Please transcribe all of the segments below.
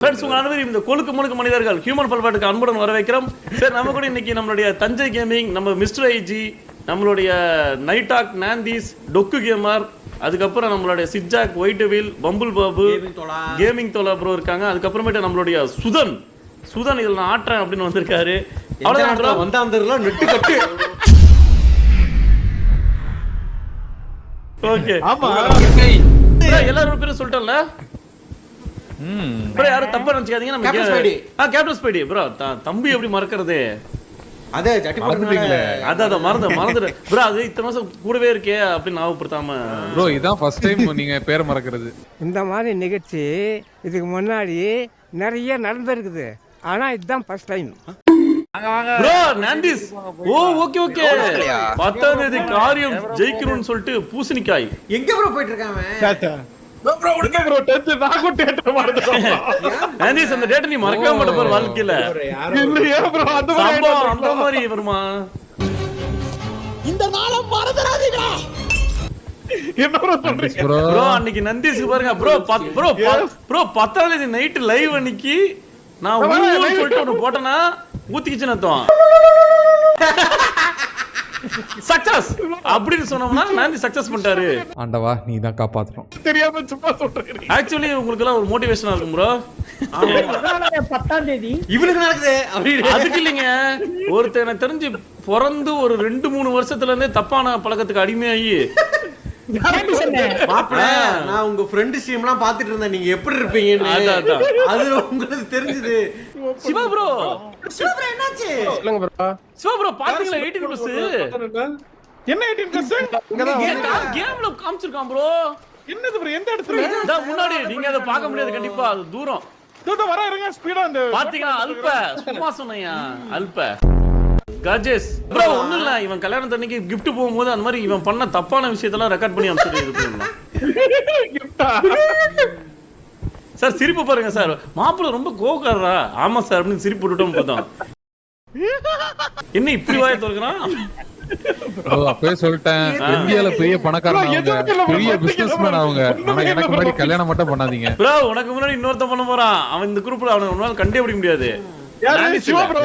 Friends, உங்க அனைவரும் இந்த கொழுக்கு முழுக்க மனிதர்கள் ஹியூமன் பல்பாட்டுக்கு அன்புடன் வரவேற்கிறோம். சரி, நம்ம கூட இன்னைக்கு நம்மளுடைய தஞ்சை கேமிங், நம்ம மிஸ்டர் ஐஜி, நம்மளுடைய நைட்டாக் நாந்தீஸ், டொக்கு கேமர், அதுக்கப்புறம் நம்மளுடைய சிட்ஜாக், ஒயிட்டவில், பம்புல் பாபு, கேமிங் தோலா ப்ரோ இருக்காங்க. அதுக்கப்புறமேட்டு நம்மளுடைய சுதன் இதில் நான் ஆட்டுறேன் அப்படின்னு வந்திருக்காரு. அவ்வளோதான் வந்தாந்தர்லாம் நெட்டு கட்டு. ஓகே, எல்லாரும் பேரும் சொல்லிட்டோம்ல. ப்ரோ யாரும் தப்பா நினைச்சுக்காதீங்க. நம்ம கேப்டன் ஸ்பைடி ப்ரோ தம்பி எப்படி மறக்கிறது? அதே ஜட்டி போடுறீங்களே, அத மறந்துடு ப்ரோ. அது இத்தனை மாசம் கூடவே இருக்கே அப்படின்னு ஞாபகப்படுத்தாம ப்ரோ. இதான் ஃபர்ஸ்ட் டைம் நீங்க பேரை மறக்கிறது. இந்த மாதிரி நிகழ்ச்சி இதுக்கு முன்னாடி நிறைய நடந்திருக்குது, ஆனா இதுதான் ஃபர்ஸ்ட் டைம். ப்ரோ நாந்தீஸ், ஓ ஓகே ஓகே, 10ஆம் தேதி காரியம் ஜெயிக்கணும்னு சொல்லிட்டு பூசணிக்காய் எங்க ப்ரோ போயிட்டு இருக்காங்க? அந்த டேட் நீ மறக்கவே மாட்ட போற வாழ்க்கையில. அந்த மாதிரி வருமா? இந்த நாளை மறந்துடாதீங்களா ப்ரோ. அன்னைக்கு நந்தீஸ்க்கு பாருங்க ப்ரோ, 10ஆம் தேதி நைட் லைவ் அன்னைக்கு நான் சொல்லிட்டு ஒன்று போட்டேன்னா ஊத்திக்கிச்சுன்னு அர்த்தம். சக்சஸ் அப்படின்னு சொன்னோம்னா நாந்தி சக்சஸ் பண்ணிட்டாரு. ஆண்டவா நீ தான் காப்பாத்தணும். தெரியாம சும்மா சொல்றேன். ஆக்சுவலி உங்களுக்கு எல்லாம் ஒரு மோட்டிவேஷனா இருக்கும் ப்ரோ. 10ஆம் தேதி இவனுக்கு நடக்குது அப்படி அதுக்கு இல்லைங்க. ஒருத்தர் எனக்கு தெரிஞ்சு பிறந்து ஒரு 2-3 வருஷத்துல இருந்தே தப்பான பழக்கத்துக்கு அடிமையாகி நான் உங்க ஃப்ரெண்ட் ஸ்ட்ரீம்லாம் பாத்துட்டு இருந்தேன், நீங்க எப்படி இருப்பீங்கன்னு. அது உங்களுக்கு தெரிஞ்சது. சிவா ப்ரோ என்னாச்சு சொல்லுங்க ப்ரோ. சிவா ப்ரோ பாத்தீங்களா 18+? என்ன 18+? கேம்ல காமிச்சிருக்கான் ப்ரோ. என்னது ப்ரோ, எந்த இடத்துல? முன்னாடி நீங்க அதை பார்க்க முடியாது கண்டிப்பா, அது தூரம். வர இருங்க, ஸ்பீடா வந்து பாத்தீங்களா? அல்ப சும்மா சொன்னையா அல்ப காஜேஸ் ப்ரோ. ஒண்ணும் இல்ல, இவன் கல்யாணத்தன்னைக்கு gift போகும்போது அந்த மாதிரி இவன் பண்ண தப்பான விஷயத்தெல்லாம் ரெக்கார்ட் பண்ணி அனுப்பிச்சிருக்கேன் சார். சிரிப்பு பாருங்க சார், மாப்பிள்ள ரொம்ப கோவக்காரரா? ஆமா சார் அப்படின்னு சிரிப்பு விட்டுட்டோம் பார்த்தோம். என்ன இப்படி வாய திறக்கிறான்? அப்பவே சொல்லிட்டேன், இந்தியால பெரிய பணக்காரன் அவங்க, பெரிய பிசினஸ்மேன் அவங்க. ஆனா எனக்கு முன்னாடி கல்யாணம் மட்டும் பண்ணாதீங்க ப்ரோ. உனக்கு முன்னாடி இன்னொருத்த பண்ண போறான். அவன் இந்த குரூப்ல அவனை ஒரு நாள் கண்டே பிடிக்க முடியாது. சிவா ப்ரோ.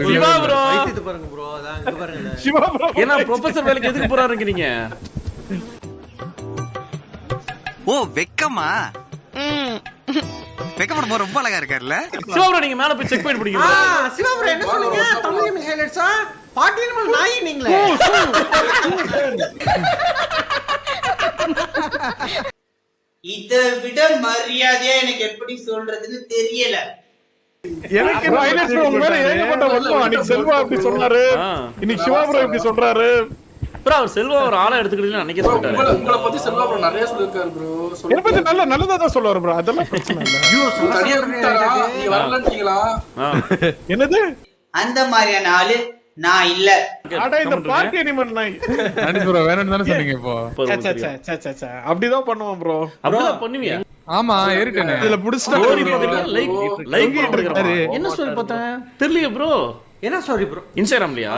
சிவா ப்ரோ வைத்திட்டு பாருங்க ப்ரோ, அதான் இங்க பாருங்க. சிவா ப்ரோ ஏன்னா ப்ரொஃபசர் வேலைக்கு எதுக்கு போறாருங்கறீங்க? ஓ வெக்கமா? வெக்கப்பட ரொம்ப அழகா இருக்காருல்ல சிவா ப்ரோ. நீங்க மேல போய் செக் பண்ணி பிடிங்க. சிவா ப்ரோ என்ன சொன்னீங்க? தமிழ் ஹைலைட்ஸா பாட்டியல் நாய் நீங்களே. இதை விட மரியாதையா எனக்கு எப்படி சொல்றதுன்னு தெரியல. எனக்கு ஹைலைட்ஸ் உங்க மேல ஏகப்பட்ட வல்லம். அன்னைக்கு செல்வா அப்படி சொன்னாரு, இன்னைக்கு சிவா ப்ரோ இப்படி சொல்றாரு. ப்ரோ அவர் செல்வா ஒரு ஆளை எடுத்துக்கிட்டீங்க அன்னைக்கே சொல்லிட்டாரு. உங்களை பத்தி செல்வா ப்ரோ நிறைய சொல்லிருக்காரு ப்ரோ. என்ன பத்தி நல்லதா தான் சொல்லுவாரு ப்ரோ, அதெல்லாம் பிரச்சனை இல்ல. தனியா கூப்பிட்டாரா, நீங்க வரலன்றீங்களா? என்னது அந்த மாதிரியான ஆளு நான் இல்ல. அட இந்த பார்ட்டி அனிமல் நாய். நடி ப்ரோ வேணும்னு தானே சொன்னீங்க. இப்போ அப்படிதான் பண்ணுவான் ப்ரோ. அப்படிதான் பண்ணுவியா? ஆமா ஏறிட்டேனே. இதுல புடிச்சா லைக் பண்ணிருக்காரு. என்ன ஸ்டோரி பார்த்தேன் தெரியலையே ப்ரோ. என்ன சாரி ப்ரோ? இன்ஸ்டாகிராம்லயா?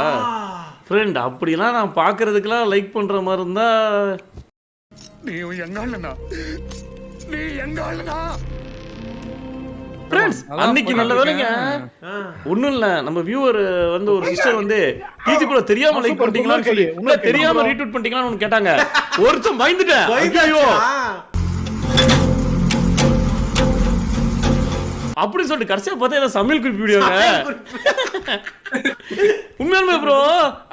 ஃப்ரெண்ட் அப்படிலாம் நான் பாக்குறதுக்குலாம் லைக் பண்ற மாதிரி இருந்தா நீ எங்க ஆளுனா ஃப்ரெண்ட்ஸ் அன்னைக்கு நல்ல வேலைங்க. ஒண்ணும் இல்ல, நம்ம வியூவர் வந்து ஒரு சிஸ்டர் வந்து டிஜி ப்ரோ தெரியாம லைக் பண்ணிட்டீங்களான்னு சொல்லி, இல்ல தெரியாம ரீட்வீட் பண்ணிட்டீங்களான்னு கேட்டாங்க. ஒருத்தன் பயந்துட்டேன். ஐயோ அப்படி சொல்லிட்டு கடைசியா பார்த்தா ஏதோ சமையல் குறிப்பு வீடியோங்க. உண்மையாலுமே ப்ரோ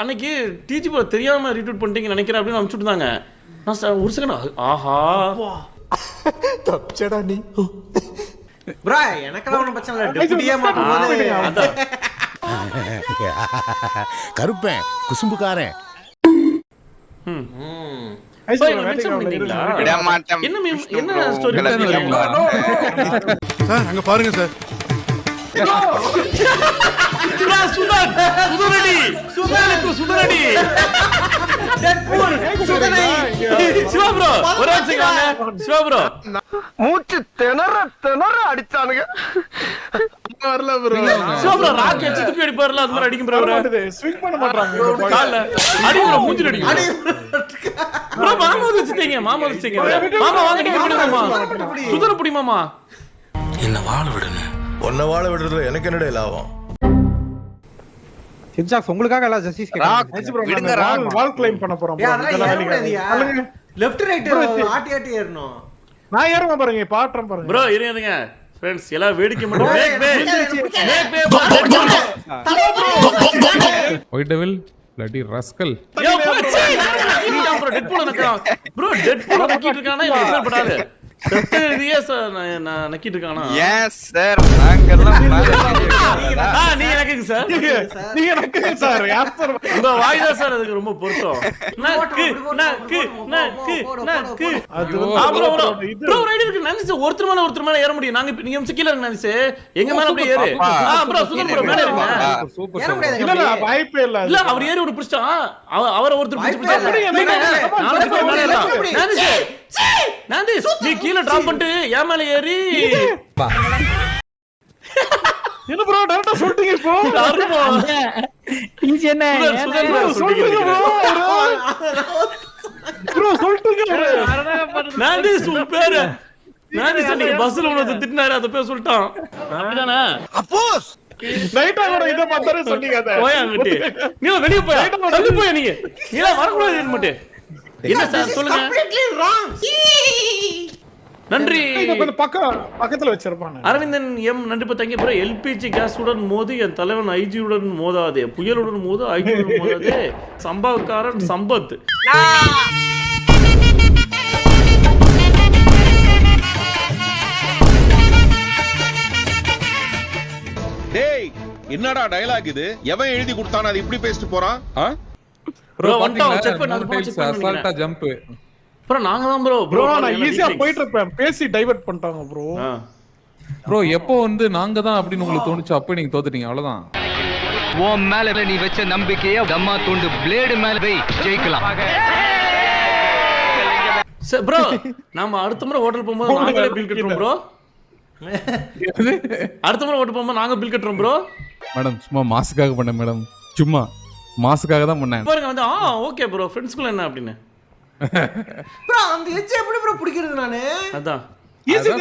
அன்னைக்கு டிஜி ப்ரோ தெரியாம ரீட்வீட் பண்ணிட்டீங்கன்னு நினைக்கிறேன் அப்படின்னு அனுப்பிச்சுட்டு இருந்தாங்க. நான் ஒரு செகண்ட் ஆஹா தப்பிச்சடா நீ ப்ரோ. எனக்கெல்லாம் ஒண்ணும் பிரச்சனை இல்ல, டெபுட்டியா மாட்டோம். கருப்பேன் குசும்புக்காரன். என்ன ஸ்டோரி அங்க பாருங்க சார். சுதரடி சிவா ப்ரோ ஒரு நிமிஷம். சிவா ப்ரோ மூச்சு திணற அடிச்சானுங்க. வரல ப்ரோ. சிவா ப்ரோ ராக் எச்சு துப்பி அடிப்பார்ல, அது மாதிரி அடிக்கும் ப்ரோ. ஸ்விங் பண்ண மாட்டாங்க கால்ல அடி ப்ரோ, மூஞ்சில அடி ப்ரோ. மாமா வச்சிட்டீங்க. மாமா வாங்க நீங்க பிடிங்க மாமா. சுதர பிடி மாமா. என்ன வாழ விடணும். உன்னை வாழ விடுறதுல எனக்கு என்னடா லாபம்? சின்சாக்ஸ் உங்களுக்காக எல்லாம் ஜஸ்டிஸ் கேட்கறாங்க. வால் கிளைம் பண்ண போறோம் bro. இதெல்லாம் வேலைக்கு லெஃப்ட் ரைட் ஆட்டி ஆட்டி ஏறணும். நான் ஏறுவேன் பாருங்க, பாட்றேன் பாருங்க. ப்ரோ இருங்க ஃப்ரெண்ட்ஸ் எல்லாம் வேடிக்கை மட்டும் ஒயிட் டெவில் லட்டி ரஸ்கல். ப்ரோ டெட்பூல் நக்கிட்டு இருக்கானா இல்ல என்ன படாது செத்தறியே நான் நக்கிட்டு இருக்கானா? எஸ் சார் நாங்கெல்லாம் நீங்க நக்குங்க சார். நீங்க நக்குங்க சார். யார் சார் உங்க வாய் தான் சார் அதுக்கு ரொம்ப பொருத்தம். நக்கு நக்கு நக்கு நக்கு. ப்ரோ ரைட் இருக்கு நினைச்சு ஒருத்தர் மேல ஏற முடியும். நாங்க நீங்க கீழ இருங்க நினைச்சு எங்க மேல அப்படியே ஏறு. ப்ரோ சுதன் ப்ரோ மேல இருங்க. சூப்பர் ஏற முடியாது. இல்ல வாய்ப்பே இல்ல. இல்ல அவர் ஏறி ஒரு புடிச்சான். அவரை ஒருத்தர் புடிச்சா நாளைக்கு போய் மேல ஏறலாம். நாந்தி நீ கீழ டிராப் பண்ணிட்டு ஏன் மேல ஏறி என்ன ப்ரோ டைரக்டா சொல்லிட்டீங்க இப்போ? இங்க என்ன சுதன் ப்ரோ சொல்லுங்க ப்ரோ சொல்லிட்டீங்க. நாந்தி சூப்பர். நாந்தி நீங்க பஸ்ல உனக்கு திட்டினாரு அத போய் சொல்லிட்டான். அப்படிதானே? அப்போஸ் நைட்டா கூட இத பார்த்தறே சொன்னீங்க அத. போய் அங்கட்டி. நீ வெளிய போய். தள்ளி போய் நீங்க. நீ வர கூடாது இன்னும். என்ன சார் சொல்லுங்க. நன்றி. பக்கத்துல வச்சிருப்பாங்க. அரவிந்தன் எம் நன்றி பத்தங்க ப்ரோ. எல்பிஜி கேஸ் உடன் மோது என் தலைவன் ஐஜி உடன் மோதாதே, புயலுடன் மோது ஐஜி உடன் மோதாதே, சம்பவக்காரன் சம்பத். டேய் என்னடா டயலாக் இது? எவன் எழுதி கொடுத்தானே அது இப்படி பேசிட்டு போறான்? ப்ரோ வந்துட்டோம் செக் பண்ணு. அது போச்சு அசால்ட்டா ஜம்ப். ப்ரோ நாங்க தான் ப்ரோ. ப்ரோ நான் ஈஸியா போயிட்டு இருப்பேன். பேசி டைவர்ட் பண்ணிட்டாங்க ப்ரோ. ப்ரோ எப்போ வந்து நாங்க தான் அப்படின்னு உங்களுக்கு தோணுச்சு அப்போ நீங்க தோத்துட்டீங்க அவ்வளவுதான். உன் மேல நீ வச்ச நம்பிக்கைய தம்மா துண்டு பிளேடு மேல போய் ஜெயிக்கலாம். சரி ப்ரோ நாம அடுத்த முறை ஹோட்டல் போகும்போது நாங்களே பில் கட்டுறோம் ப்ரோ. அடுத்த முறை ஹோட்டல் போகும்போது நாங்க பில் கட்டுறோம் ப்ரோ. மேடம் சும்மா மாசுக்காக பண்ணேன் மேடம். சும்மா மாசுக்காக தான் பண்ணேன். பாருங்க வந்து ஓகே ப்ரோ ஃப்ரெண்ட்ஸ்க்குள்ள என்ன அப்படின்னு. ப்ரோ அந்த எட்ஜ் எப்படி ப்ரோ பிடிக்கிறது நானு? அதான்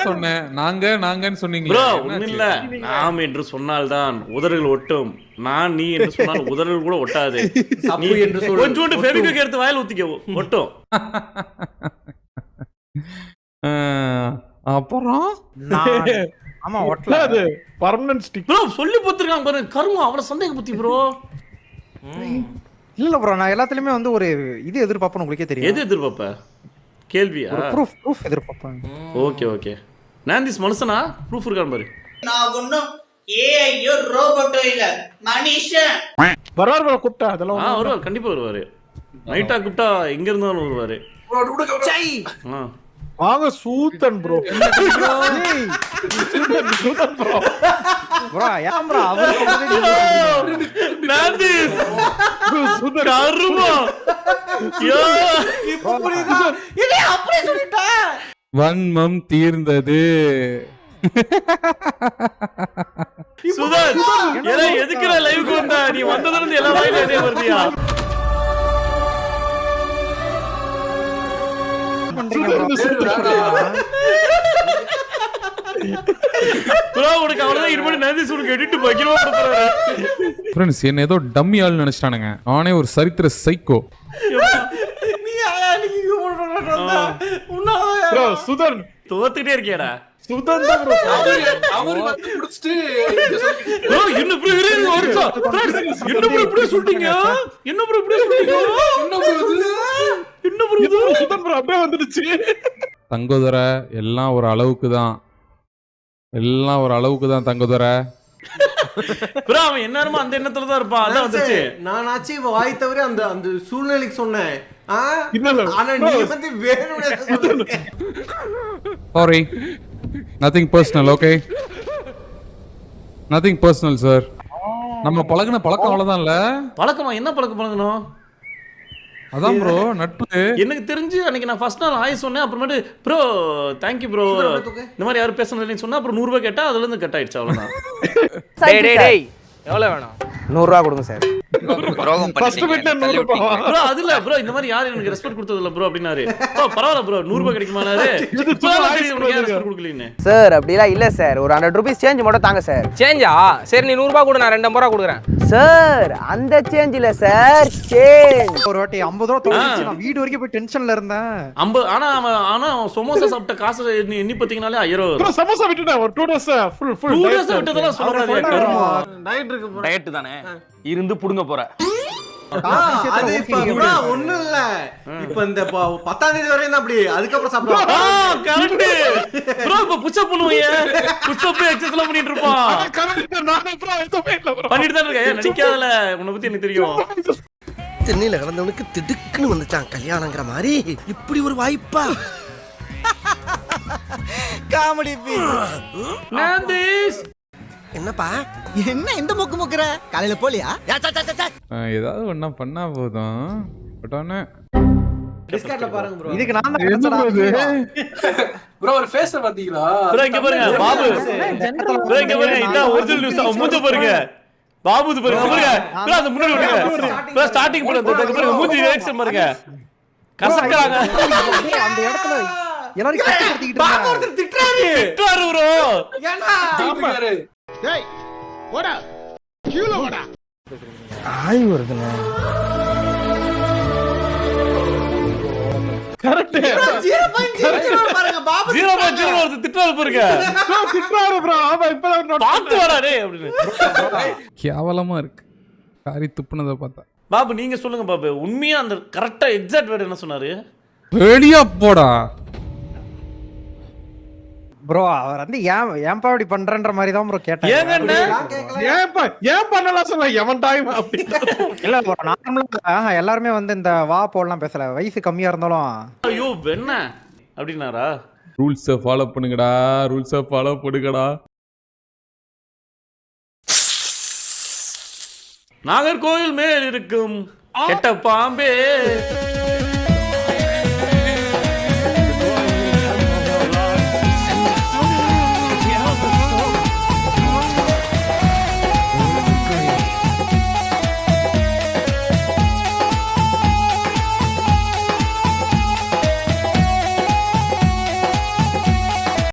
சொன்னேன். நாங்கன்னு சொன்னீங்க ப்ரோ. ஒண்ணும் இல்ல. நாம் என்று சொன்னால்தான் உதடுகள் ஒட்டும். நான் நீ என்று சொன்னால் உதடுகள் கூட ஒட்டாது. நீ என்று சொல் கொஞ்சோண்டு ஃபெவிக்விக் எடுத்து வாயில ஊத்திக்க ஒட்டும். அப்புறம் ஆமா ஒட்டல அது பெர்மனன்ட் ஸ்டிக். ப்ரோ சொல்லி போத்துறாங்க பாருங்க கருமம் அவ்வளவு சந்தேக புத்தி ப்ரோ. இல்ல ப்ரோ நான் எல்லாத்துலயுமே வந்து ஒரு இது எதிர்பார்ப்பேன். உங்களுக்கே தெரியும். எது எதிர்பார்ப்ப? கேள்வியா? ப்ரூஃப் எதிர்பார்ப்பேன். ஓகே நாந்திஸ் மனுஷனா ப்ரூஃப் இருக்கான் பாரு. நான் ஒண்ணும் ஏஐயோ ரோபோட்டோ இல்ல மனுஷன். வரார் ப்ரோ கூப்பிட்டா அதெல்லாம் வருவார் கண்டிப்பா வருவாரு. நைட்டா கூப்பிட்டா எங்க இருந்தாலும் வருவாரு. வாங்க சூத்தன் ப்ரோ. சூத்தன் ப்ரோ. ப்ரோ ஏன் ப்ரோ நாந்திஸ் சூத்தன் கருமா யோ இப்போ புரியுதா? இல்ல அப்படியே சொல்லிட்டா. வன்மம் தீர்ந்தது. சுதன் ஏன்னா எதுக்குற லைவ்க்கு வந்தா? நீ வந்ததுல இருந்து எல்லா வாயில அதே வருதியா? ப்ரோ உனக்கு அவ்வளவுதான் இருபடி நாந்திஸ் உனக்கு எடிட் பக்கிரமா கொடுக்குறாரு. ஃப்ரெண்ட்ஸ் என்ன ஏதோ டம்மி ஆள் நினைச்சிட்டானுங்க. நானே ஒரு சரித்திர சைக்கோ. நீ அன்னைக்கு ஹியூமன் பண்றத வந்தா உன்னால ப்ரோ சுதன் தோத்துட்டே இருக்கியாடா? சுதன் தான் ப்ரோ. அவரு வந்து முடிச்சிட்டு ப்ரோ என்ன ப்ரோ இரு ஒரு ஃப்ரெண்ட்ஸ் என்ன ப்ரோ இப்படி சொல்றீங்க? என்ன ப்ரோ இப்படி சொல்றீங்க? என்ன ப்ரோ சுதன் ப்ரோ அப்படியே வந்துடுச்சு. தங்கதுரை எல்லாம் ஒரு அளவுக்கு தான். எல்லாம் ஒரு அளவுக்கு தான் தங்கதுரை. ப்ரோ அவன் என்னமா அந்த எண்ணத்துல தான் இருப்பான். அதான் வந்துச்சு. நானாச்சு இவ வாய் தவிர அந்த அந்த சூழ்நிலைக்கு சொன்னேன். இல்ல ஆனா நீ வந்து வேணும்னே சொல்றீங்க. Sorry nothing personal. Okay nothing personal sir. நம்ம பழகுன பழக்கம் அவ்வளவுதான்ல. பழக்கமா என்ன பழக்கம் பழகணும்? அதான் ப்ரோ நட்பு. எனக்கு தெரிஞ்சு அன்னைக்கு நான் ஃபர்ஸ்ட் நாள் ஆய் சொன்னேன். அப்புறமேட்டு ப்ரோ தேங்க்யூ ப்ரோ இந்த மாதிரி யாரும் பேசணும் சொன்னா அப்புறம் 100 ரூபாய் கேட்டா அதுல இருந்து கட் ஆயிடுச்சு. அவ்வளவுதான். எவ்வளவு வேணும்? 100 ரூபா கொடுங்க சார். ஃபர்ஸ்ட் பெட்ல 100 ரூபாய் ப்ரோ அதுல ப்ரோ இந்த மாதிரி யாரும் எனக்கு ரெஸ்பெக்ட் கொடுத்தது இல்ல ப்ரோ அப்படினாரு. ப்ரோ பரவாயில்ல ப்ரோ 100 ரூபாய் கிடைக்குமானாரு. இப்பதான் தெரியும் உங்களுக்கு யாரும் ரெஸ்பெக்ட் கொடுக்கலன்னு. சார் அப்படிலாம் இல்ல சார், ஒரு 100 ரூபீஸ் சேஞ்ச் மட்டும் தாங்க சார். சேஞ்சா? சரி நீ 100 ரூபாய் கொடு, நான் 250 ரூபாய் கொடுக்குறேன். சார் அந்த சேஞ்ச் இல்ல சார், சேஞ்ச். ஒரு வாட்டி 50 ரூபா தொலைச்சு நான் வீடு வரைக்கும் போய் டென்ஷன்ல இருந்தேன். ஆனா சமோசா சாப்பிட்ட காசு எண்ணி பாத்தீங்கனாலே 1000 ப்ரோ சமோசா விட்டுட்டேன் ஒரு 2 டேஸ் ஃபுல் 2 days விட்டதெல்லாம் சொல்லக்கூடாது கருமம். டயட் இருக்கு bro. டயட் தானே இருந்து புடுங்க போற. அது இப்ப bro ஒண்ணும் இல்ல. இப்ப இந்த 10ஆம் தேதி வரையும் தான் அப்படி. அதுக்கப்புறம் சாப்பிடுவாங்க. Correct bro. இப்ப புஷ் அப் பண்ணுவீங்க, புஷ் அப் எக்சர்சைஸ் பண்ணிட்டு இருப்பான். கரெக்ட் நான் ப்ரோ எதுவுமே இல்ல ப்ரோ. பண்ணிட்டு தான் இருக்க. ஏன் நடிக்காதல? உன்னை பத்தி எனக்கு தெரியும். சென்னையில கிடந்தவனுக்கு திடுக்குன்னு வந்துச்சான் கல்யாணங்கிற மாதிரி. இப்படி ஒரு வாய்ப்பா? Comedy piece. நாந்தீஸ் என்னப்பா என்ன இந்த மொக்கு மொக்குற? காலையில போலியா? ஏதாவது ஒண்ணா பண்ணா போதும். பட்டானே டிஸ்கார்ட்ல பாருங்க bro. இதுக்கு நான் தான் ப்ரோ ஒரு ஃபேஸ் பாத்தீங்களா? ப்ரோ இங்க பாருங்க பாபு. ப்ரோ இங்க பாருங்க இதான் ஒரிஜினல் நியூஸ். மூஞ்ச பாருங்க பாபுது பாருங்க. பாருங்க ப்ரோ அந்த முன்னாடி விடுங்க. ப்ரோ ஸ்டார்டிங் பண்ணது பாருங்க மூஞ்சி ரியாக்ஷன் பாருங்க. கசக்குறாங்க அந்த இடத்துல எல்லாரும் கஷ்டப்படுத்திட்டு இருக்காங்க. பாபு ஒருத்தர் திட்றாரு. திட்டாரு ப்ரோ. ஏன்னா டேய் போடா கீழ போடா. ஆய் வருதுங்க. கரெக்ட் 0.00 பாருங்க பாபு 0.0 வருது திட்டாரு பாருங்க. ப்ரோ திட்டாரு ப்ரோ. ஆமா இப்பதான் நோட் பாத்து வாடா டேய் அப்படினு. கேவலமா இருக்கு காரி துப்புனதை பார்த்தா. பாபு நீங்க சொல்லுங்க பாபு. உண்மையா அந்த கரெக்ட்டா எக்ஸாக்ட் வேர்ட் என்ன சொன்னாரு? வெளியா போடா. ப்ரோ அவர் வந்து ஏன்பா இப்படி பண்றன்ற மாதிரி தான் ப்ரோ கேட்டாங்க. ஏங்க என்ன? ஏன் பண்ணலாம் சொல்ல எவன் டைம் அப்படி இல்ல ப்ரோ நார்மலா எல்லாரும் வந்து இந்த வா போடலாம் பேசல. வயசு கம்மியா இருந்தாலும் ஐயோ வெண்ண அப்படினாரா? ரூல்ஸை ஃபாலோ பண்ணுங்கடா, ரூல்ஸை ஃபாலோ பண்ணுங்கடா. நாகர்கோவில் மேல் இருக்கும் கெட்ட பாம்பே